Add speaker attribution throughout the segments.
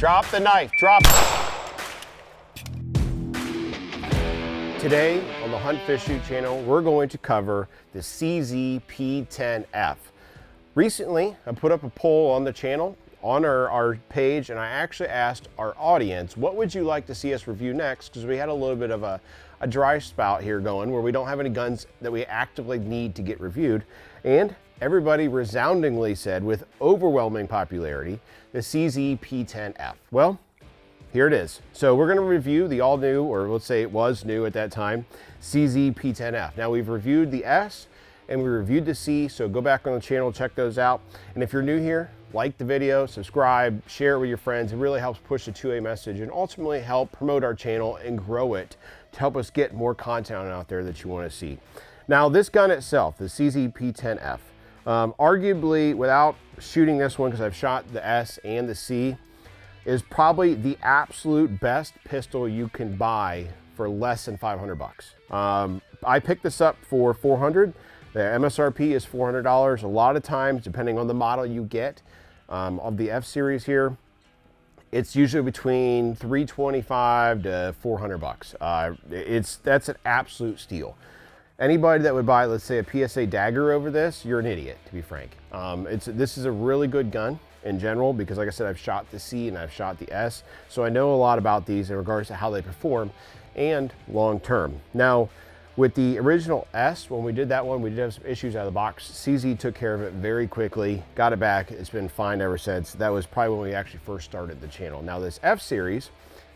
Speaker 1: Drop the knife, drop it. Today on the Hunt Fish Shoot channel, we're going to cover the CZ P10F. Recently, I put up a poll on the channel, on our page, and I actually asked our audience, what would you like to see us review next? Because we had a little bit of a dry spout here going where we don't have any guns that we actively need to get reviewed. And everybody resoundingly said, with overwhelming popularity, the CZ P10F. Well, here it is. So we're gonna review the all new, or let's say it was new at that time, CZ P10F. Now we've reviewed the S and we reviewed the C, so go back on the channel, check those out. And if you're new here, like the video, subscribe, share it with your friends. It really helps push the 2A message and ultimately help promote our channel and grow it to help us get more content out there that you wanna see. Now this gun itself, the CZ P10F, arguably without shooting this one, because I've shot the S and the C, is probably the absolute best pistol you can buy for less than 500 bucks. I picked this up for 400. The MSRP is $400. A lot of times, depending on the model you get of the F series here, it's usually between 325 to 400 bucks. That's an absolute steal. Anybody that would buy, let's say, a PSA dagger over this, you're an idiot, to be frank. This is a really good gun in general, because like I said, I've shot the C and I've shot the S, so I know a lot about these in regards to how they perform and long term. Now, with the original S, when we did that one, we did have some issues out of the box. CZ took care of it very quickly, got it back. It's been fine ever since. That was probably when we actually first started the channel. Now this F series,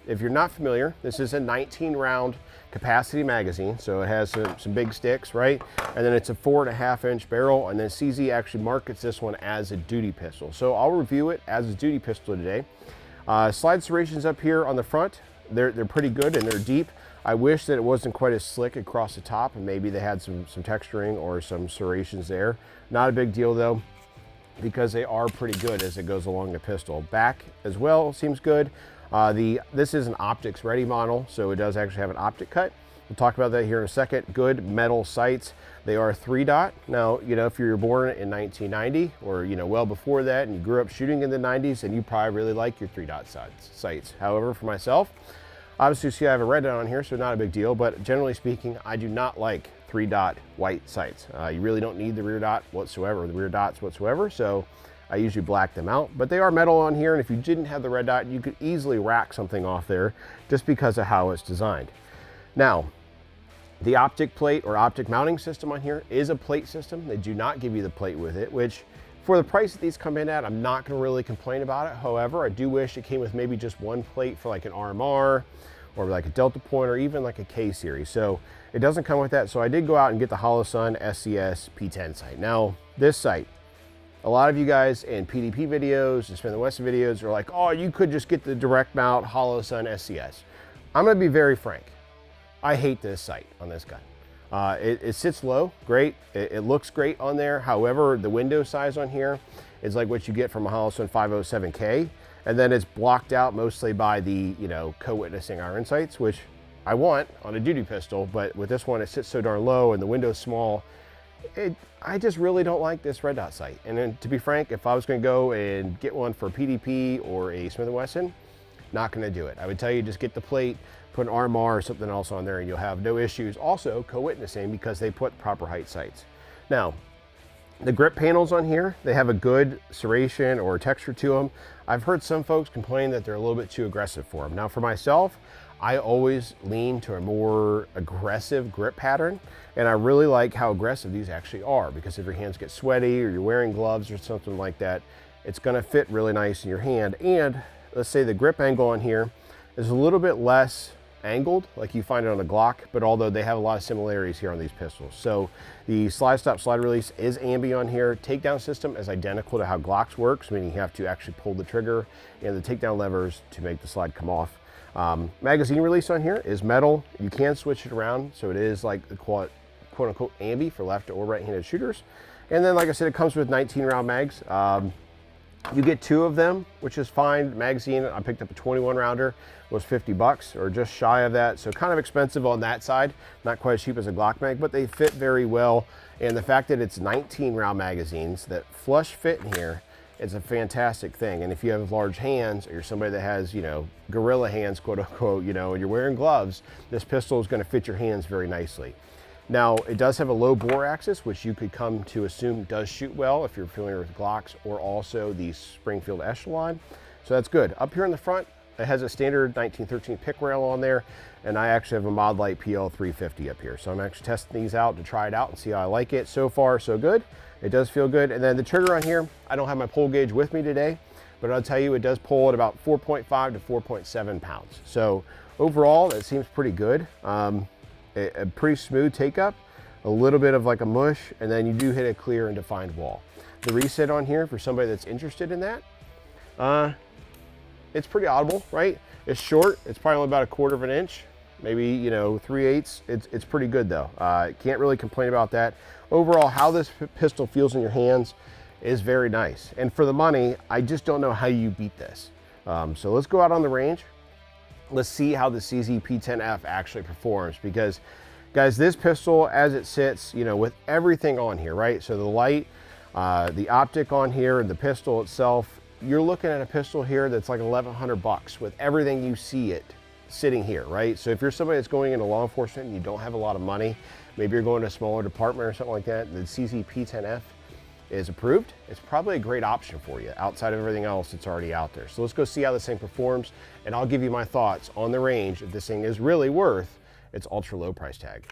Speaker 1: if you're not familiar, this is a 19 round capacity magazine. So it has some big sticks, right? And then it's a 4.5-inch barrel. And then CZ actually markets this one as a duty pistol. So I'll review it as a duty pistol today. Slide serrations up here on the front, they're pretty good and they're deep. I wish that it wasn't quite as slick across the top, and maybe they had some texturing or some serrations there. Not a big deal though, because they are pretty good as it goes along the pistol. Back as well seems good. This is an optics ready model, so it does actually have an optic cut. We'll talk about that here in a second. Good metal sights. They are 3-dot. Now, you know, if you were born in 1990 or, you know, well before that and you grew up shooting in the 90s, then you probably really like your 3-dot sights. However, for myself, obviously you see I have a red dot on here, so not a big deal, but generally speaking, I do not like 3-dot white sights. You really don't need the rear dot whatsoever, the rear dots whatsoever, so I usually black them out, but they are metal on here, and if you didn't have the red dot, you could easily rack something off there just because of how it's designed. Now, the optic plate or optic mounting system on here is a plate system. They do not give you the plate with it, which for the price that these come in at, I'm not gonna really complain about it. However, I do wish it came with maybe just one plate for like an RMR or like a Delta Point or even like a K series. So it doesn't come with that. So I did go out and get the Holosun SCS P10 sight. Now, this sight, a lot of you guys in PDP videos and Smith & Wesson videos are like, oh, you could just get the direct mount Holosun SCS. I'm gonna be very frank. I hate this sight on this gun. It sits low, great. It looks great on there. However, the window size on here is like what you get from a Holosun 507K. And then it's blocked out mostly by the, you know, co-witnessing iron sights, which I want on a duty pistol, but with this one, it sits so darn low and the window's small. I just really don't like this red dot sight. And then to be frank, if I was gonna go and get one for a PDP or a Smith & Wesson, not gonna do it. I would tell you just get the plate, put an RMR or something else on there and you'll have no issues. Also co-witnessing because they put proper height sights. Now, the grip panels on here, they have a good serration or texture to them. I've heard some folks complain that they're a little bit too aggressive for them. Now for myself, I always lean to a more aggressive grip pattern, and I really like how aggressive these actually are, because if your hands get sweaty or you're wearing gloves or something like that, it's gonna fit really nice in your hand. And let's say the grip angle on here is a little bit less angled like you find it on a Glock, but although they have a lot of similarities here on these pistols. So the slide stop slide release is ambi on here. Takedown system is identical to how Glocks works, meaning you have to actually pull the trigger and the takedown levers to make the slide come off. Magazine release on here is metal. You can switch it around, so it is like the quote unquote ambi for left or right-handed shooters. And then, like I said, it comes with 19 round mags. You get 2 of them, which is fine. Magazine, I picked up a 21 rounder, was 50 bucks or just shy of that. So kind of expensive on that side, not quite as cheap as a Glock mag, but they fit very well. And the fact that it's 19 round magazines that flush fit in here it's a fantastic thing. And if you have large hands, or you're somebody that has, you know, gorilla hands, quote unquote, you know, and you're wearing gloves, this pistol is going to fit your hands very nicely. Now, it does have a low bore axis, which you could come to assume does shoot well if you're familiar with Glocks, or also the Springfield Echelon. So that's good. Up here in the front, it has a standard 1913 pick rail on there, and I actually have a Mod Light PL 350 up here. So I'm actually testing these out to try it out and see how I like it. So far, so good. It does feel good. And then the trigger on here, I don't have my pull gauge with me today, but I'll tell you, it does pull at about 4.5 to 4.7 pounds. So overall, it seems pretty good. A pretty smooth take up, a little bit of like a mush, and then you do hit a clear and defined wall. The reset on here, for somebody that's interested in that, it's pretty audible, right? It's short, it's probably only about 1/4 of an inch, maybe, you know, 3/8. It's pretty good though. Can't really complain about that. Overall, how this pistol feels in your hands is very nice. And for the money, I just don't know how you beat this. So let's go out on the range. Let's see how the CZ P10F actually performs, because guys, this pistol as it sits, you know, with everything on here, right? So the light, the optic on here, and the pistol itself, you're looking at a pistol here that's like 1,100 bucks with everything you see it sitting here, right? So if you're somebody that's going into law enforcement and you don't have a lot of money, maybe you're going to a smaller department or something like that, the CZ P10F is approved. It's probably a great option for you outside of everything else that's already out there. So let's go see how this thing performs, and I'll give you my thoughts on the range if this thing is really worth its ultra low price tag.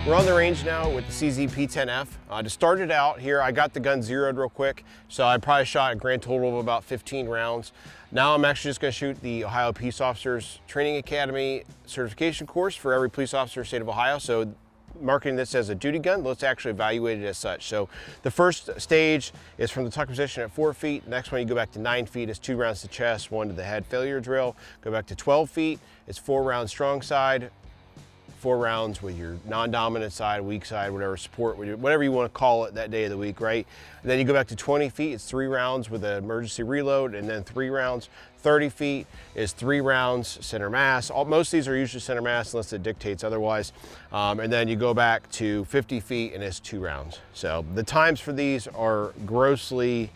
Speaker 1: We're on the range now with the CZ P10F. To start it out here, I got the gun zeroed real quick, so I probably shot a grand total of about 15 rounds. Now I'm actually just gonna shoot the Ohio Peace Officers Training Academy certification course for every police officer in the state of Ohio. So marking this as a duty gun, let's actually evaluate it as such. So the first stage is from the tuck position at 4 feet. Next one, you go back to 9 feet, it's 2 rounds to chest, 1 to the head failure drill. Go back to 12 feet, it's 4 rounds strong side, 4 rounds with your non-dominant side, weak side, whatever support, whatever you want to call it that day of the week, right? And then you go back to 20 feet, it's 3 rounds with an emergency reload, and then 3 rounds. 30 feet is 3 rounds center mass. Most of these are usually center mass unless it dictates otherwise. And then you go back to 50 feet and it's 2 rounds. So the times for these are grossly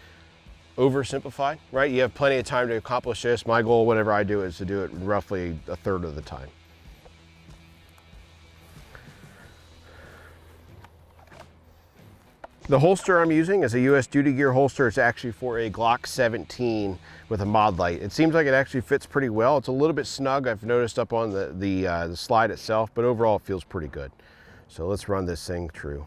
Speaker 1: oversimplified, right? You have plenty of time to accomplish this. My goal, whenever I do, is to do it roughly 1/3 of the time. The holster I'm using is a US Duty Gear holster. It's actually for a Glock 17 with a Mod Light. It seems like it actually fits pretty well. It's a little bit snug, I've noticed up on the slide itself, but overall it feels pretty good. So let's run this thing true.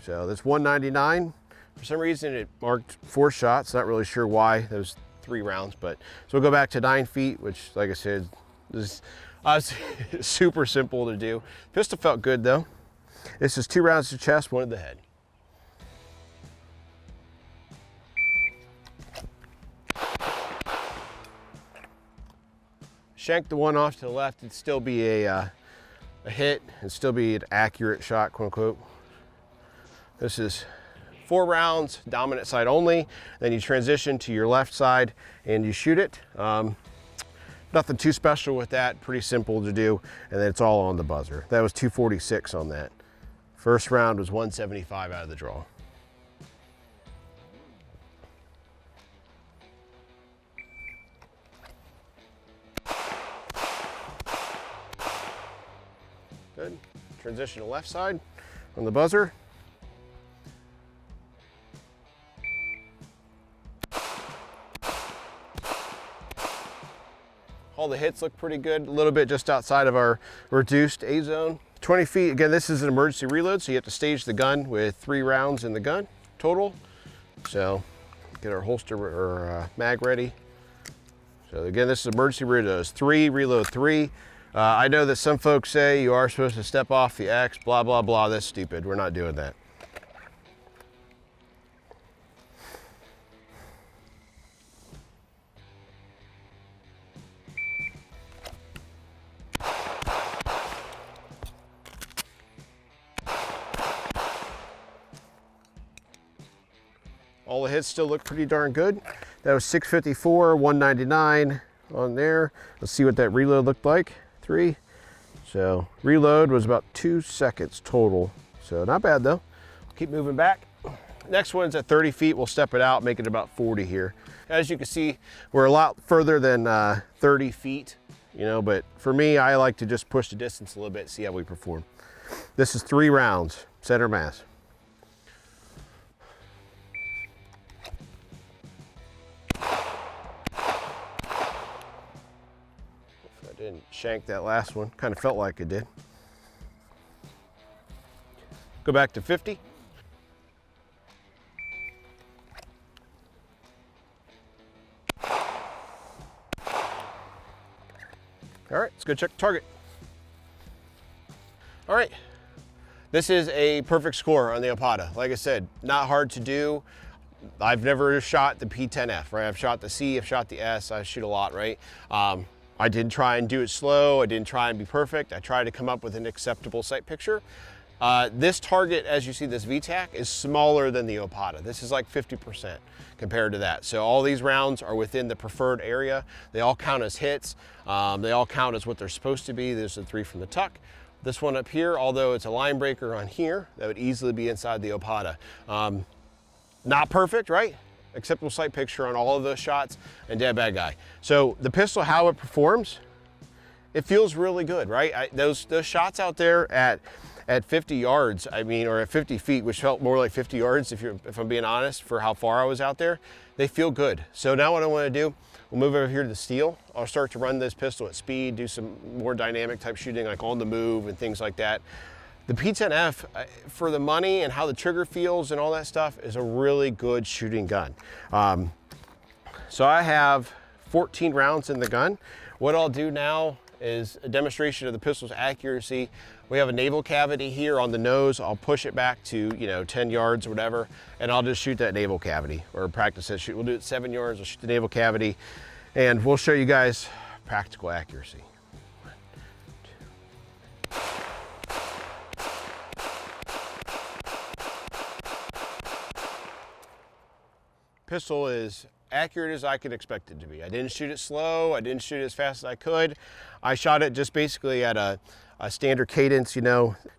Speaker 1: So that's 199. For some reason it marked 4 shots. Not really sure why. Those 3 rounds, but so we'll go back to 9 feet, which, like I said, is super simple to do. Pistol felt good though. This is 2 rounds to chest, 1 to the head. Shank the one off to the left, it'd still be a hit and still be an accurate shot, quote unquote. This is 4 rounds, dominant side only. Then you transition to your left side and you shoot it. Nothing too special with that, pretty simple to do, and then it's all on the buzzer. That was 246 on that. First round was 175 out of the draw. Good. Transition to left side on the buzzer. All the hits look pretty good, a little bit just outside of our reduced A zone. 20 feet, again, this is an emergency reload, so you have to stage the gun with 3 rounds in the gun total. So get our holster or mag ready. So again, this is emergency reload, it's 3, reload 3. I know that some folks say you are supposed to step off the X, blah, blah, blah. That's stupid, we're not doing that. All the hits still look pretty darn good. That was 654, 199 on there. Let's see what that reload looked like. 3. So reload was about 2 seconds total. So not bad though. Keep moving back. Next one's at 30 feet. We'll step it out, make it about 40 here. As you can see, we're a lot further than 30 feet, you know, but for me, I like to just push the distance a little bit, see how we perform. This is 3 rounds, center mass. Didn't shank that last one. Kind of felt like it did. Go back to 50. All right, let's go check the target. All right, this is a perfect score on the Opata. Like I said, not hard to do. I've never shot the P10F, right? I've shot the C, I've shot the S, I shoot a lot, right? I didn't try and do it slow. I didn't try and be perfect. I tried to come up with an acceptable sight picture. This target, as you see, this VTAC is smaller than the Opata. This is like 50% compared to that. So all these rounds are within the preferred area. They all count as hits. They all count as what they're supposed to be. There's the 3 from the tuck. This one up here, although it's a line breaker on here, that would easily be inside the Opata. Not perfect, right? Acceptable sight picture on all of those shots, and dead bad guy. So the pistol, how it performs, it feels really good, right? Those shots out there at 50 yards, I mean, or at 50 feet, which felt more like 50 yards, if I'm being honest, for how far I was out there, they feel good. So now what I want to do, we'll move over here to the steel. I'll start to run this pistol at speed, do some more dynamic type shooting, like on the move and things like that. The P10F, for the money and how the trigger feels and all that stuff, is a really good shooting gun. So I have 14 rounds in the gun. What I'll do now is a demonstration of the pistol's accuracy. We have a navel cavity here on the nose. I'll push it back to, 10 yards or whatever, and I'll just shoot that navel cavity, or practice it. We'll do it 7 yards, I'll shoot the navel cavity, and we'll show you guys practical accuracy. Pistol is accurate as I could expect it to be. I didn't shoot it slow. I didn't shoot it as fast as I could. I shot it just basically at a standard cadence,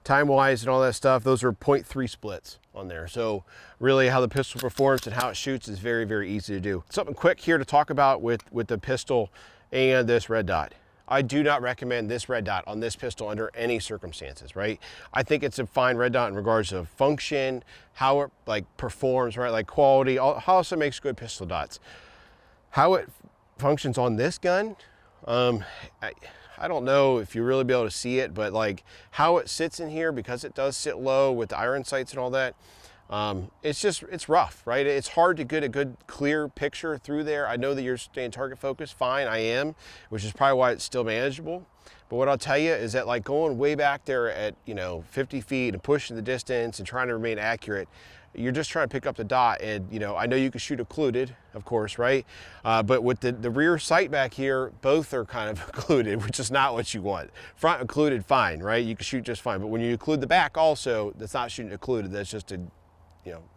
Speaker 1: time-wise and all that stuff. Those are 0.3 splits on there. So really how the pistol performs and how it shoots is very, very easy to do. Something quick here to talk about with the pistol and this red dot. I do not recommend this red dot on this pistol under any circumstances, right? I think it's a fine red dot in regards to function, how it performs, right? Like quality, how else it makes good pistol dots. How it functions on this gun, I don't know if you really be able to see it, but like how it sits in here, because it does sit low with the iron sights and all that, it's rough, right? It's hard to get a good clear picture through there. I know that you're staying target focused, fine, I am, which is probably why it's still manageable. But what I'll tell you is that like going way back there at 50 feet and pushing the distance and trying to remain accurate, you're just trying to pick up the dot. And I know you can shoot occluded, of course, right? But with the rear sight back here, both are kind of occluded, which is not what you want. Front occluded, fine, right? You can shoot just fine. But when you occlude the back also, that's not shooting occluded, that's just a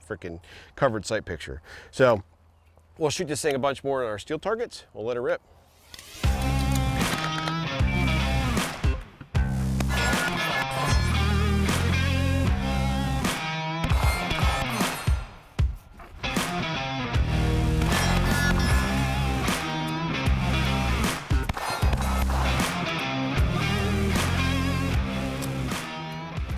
Speaker 1: freaking covered sight picture. So we'll shoot this thing a bunch more on our steel targets. We'll let it rip.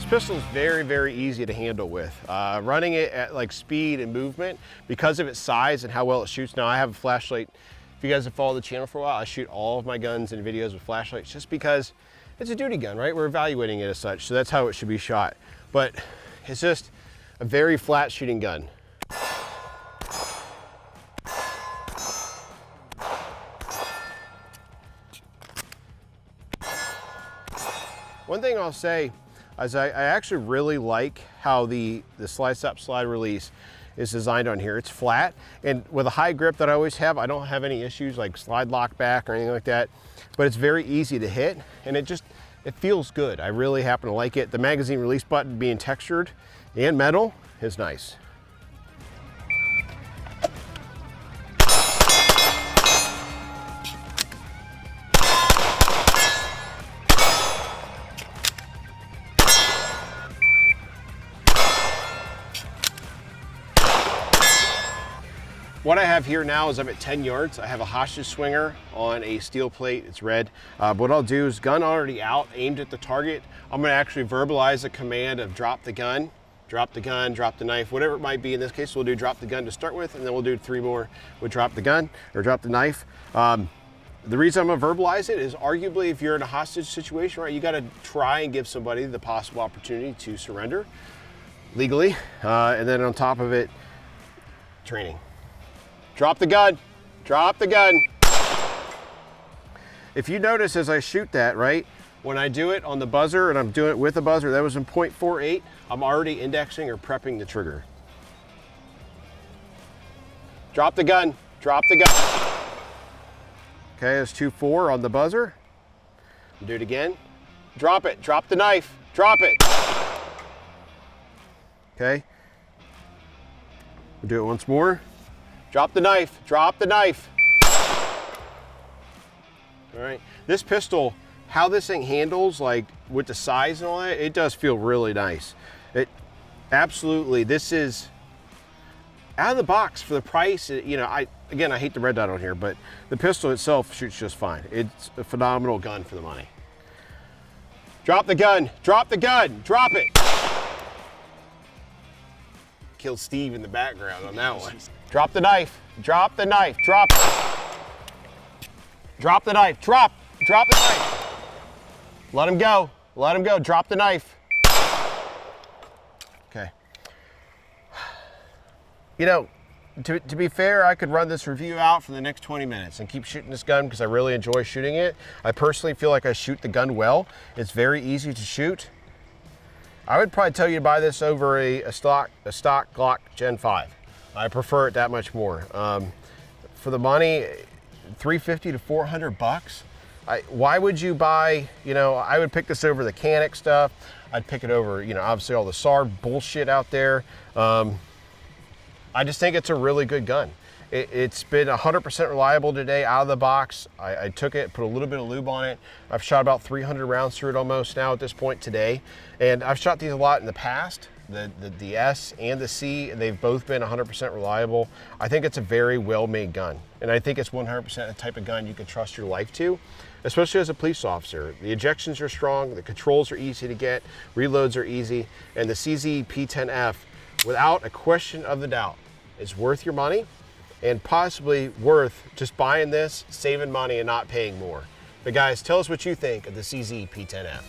Speaker 1: Pistol is very, very easy to handle with. Running it at like speed and movement, because of its size and how well it shoots. Now I have a flashlight. If you guys have followed the channel for a while, I shoot all of my guns and videos with flashlights just because it's a duty gun, right? We're evaluating it as such, so that's how it should be shot. But it's just a very flat shooting gun. One thing I'll say is I actually really like how the slide stop slide release is designed on here. It's flat, and with a high grip that I always have, I don't have any issues like slide lock back or anything like that, but it's very easy to hit, and it feels good. I really happen to like it. The magazine release button being textured and metal is nice. What I have here now is I'm at 10 yards. I have a hostage swinger on a steel plate. It's red. What I'll do is gun already out, aimed at the target. I'm gonna actually verbalize a command of drop the gun, drop the gun, drop the knife, whatever it might be. In this case, we'll do drop the gun to start with, and then we'll do 3 more with drop the gun or drop the knife. The reason I'm gonna verbalize it is arguably if you're in a hostage situation, right, you gotta try and give somebody the possible opportunity to surrender legally. And then on top of it, training. Drop the gun, drop the gun. If you notice as I shoot that, right, when I do it on the buzzer and I'm doing it with a buzzer, that was in 0.48, I'm already indexing or prepping the trigger. Drop the gun, drop the gun. Okay, that's 2-4 on the buzzer. Do it again. Drop it, drop the knife, drop it. Okay. We'll do it once more. Drop the knife, drop the knife. All right, this pistol, how this thing handles, like with the size and all that, it does feel really nice. It absolutely, this is out of the box for the price. You know, I hate the red dot on here, but the pistol itself shoots just fine. It's a phenomenal gun for the money. Drop the gun, drop the gun, drop it. Killed Steve in the background on that one. Drop the knife, drop the knife, drop it. Drop the knife, drop the knife. Let him go, drop the knife. Okay. You know, to be fair, I could run this review out for the next 20 minutes and keep shooting this gun because I really enjoy shooting it. I personally feel like I shoot the gun well. It's very easy to shoot. I would probably tell you to buy this over a stock Glock Gen 5. I prefer it that much more. For the money, $350 to $400. Why would you buy, you know, I would pick this over the Canic stuff. I'd pick it over, you know, obviously all the SAR bullshit out there. I just think it's a really good gun. It's been 100% reliable today out of the box. I took it, put a little bit of lube on it. I've shot about 300 rounds through it almost now at this point today. And I've shot these a lot in the past, the S and the C, and they've both been 100% reliable. I think it's a very well-made gun. And I think it's 100% the type of gun you can trust your life to, especially as a police officer. The ejections are strong, the controls are easy to get, reloads are easy, and the CZ P10F, without a question of the doubt, is worth your money and possibly worth just buying this, saving money, and not paying more. But guys, tell us what you think of the CZ P10F.